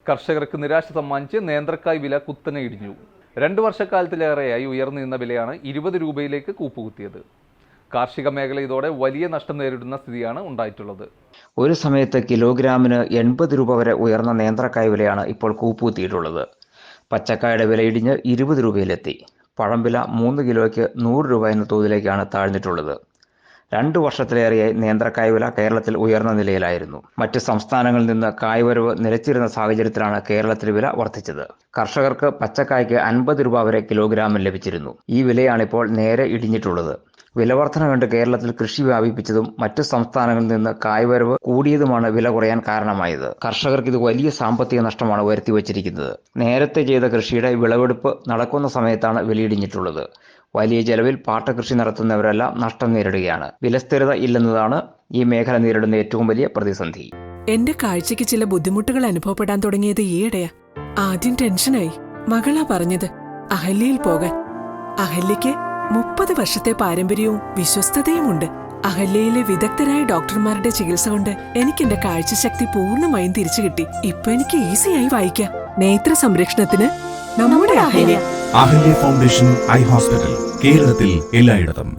കർഷകർക്ക് നിരാശ സമ്മാനിച്ച് നേന്ത്രക്കായ് വില കുത്തനെ ഇടിഞ്ഞു. 2 വർഷക്കാലത്തിലേറെയായി ഉയർന്നു നിന്ന വിലയാണ് 20 രൂപയിലേക്ക് കൂപ്പുകുത്തിയത്. കാർഷിക മേഖല ഇതോടെ വലിയ നഷ്ടം നേരിടുന്ന സ്ഥിതിയാണ് ഉണ്ടായിട്ടുള്ളത്. ഒരു സമയത്ത് കിലോഗ്രാമിന് 80 രൂപ വരെ ഉയർന്ന നേന്ത്രക്കായ് വിലയാണ് ഇപ്പോൾ കൂപ്പുകുത്തിയിട്ടുള്ളത്. പച്ചക്കായുടെ വില ഇടിഞ്ഞ് 20 രൂപയിലെത്തി. പഴം വില 3 കിലോയ്ക്ക് 100 രൂപ എന്ന തോതിലേക്കാണ് താഴ്ന്നിട്ടുള്ളത്. 2 വർഷത്തിലേറെയായി നേന്ത്രക്കായ് വില കേരളത്തിൽ ഉയർന്ന നിലയിലായിരുന്നു. മറ്റ് സംസ്ഥാനങ്ങളിൽ നിന്ന് കായ്വരവ് നിലച്ചിരുന്ന സാഹചര്യത്തിലാണ് കേരളത്തിൽ വില വർദ്ധിച്ചത്. കർഷകർക്ക് പച്ചക്കായ്ക്ക് 50 രൂപ വരെ കിലോഗ്രാമിൽ ലഭിച്ചിരുന്നു. ഈ വിലയാണിപ്പോൾ നേരെ ഇടിഞ്ഞിട്ടുള്ളത്. വിലവർധന കണ്ട് കേരളത്തിൽ കൃഷി വ്യാപിപ്പിച്ചതും മറ്റു സംസ്ഥാനങ്ങളിൽ നിന്ന് കായ്വരവ് കൂടിയതുമാണ് വില കുറയാൻ കാരണമായത്. കർഷകർക്ക് ഇത് വലിയ സാമ്പത്തിക നഷ്ടമാണ് വരുത്തിവച്ചിരിക്കുന്നത്. നേരത്തെ ചെയ്ത കൃഷിയുടെ വിളവെടുപ്പ് നടക്കുന്ന സമയത്താണ് വിലയിടിഞ്ഞിട്ടുള്ളത്. വലിയ ചെലവിൽ പാട്ടകൃഷി നടത്തുന്നവരെല്ലാം നഷ്ടം നേരിടുകയാണ്. വിലസ്ഥിരത ഇല്ലെന്നതാണ് ഈ മേഖല നേരിടുന്ന ഏറ്റവും വലിയ പ്രതിസന്ധി. എന്റെ കാഴ്ചയ്ക്ക് ചില ബുദ്ധിമുട്ടുകൾ അനുഭവപ്പെടാൻ തുടങ്ങിയത് ഈയിടെയാ. ആദ്യം ടെൻഷനായി. മകളാ പറഞ്ഞത് അഹല്യയിൽ പോകാൻ. അഹല്യയ്ക്ക് 30 വർഷത്തെ പാരമ്പര്യവും വിശ്വസ്തതയുമുണ്ട്. അഹല്യയിലെ വിദഗ്ധരായ ഡോക്ടർമാരുടെ ചികിത്സ കൊണ്ട് എനിക്ക് എന്റെ കാഴ്ചശക്തി പൂർണ്ണമായും തിരിച്ചു കിട്ടി. ഇപ്പൊ എനിക്ക് ഈസിയായി വായിക്കാം. നേത്ര സംരക്ഷണത്തിന് നമ്മുടെ Ahalya. Ahalya foundation eye hospital, കേരളത്തിൽ എല്ലായിടത്തും.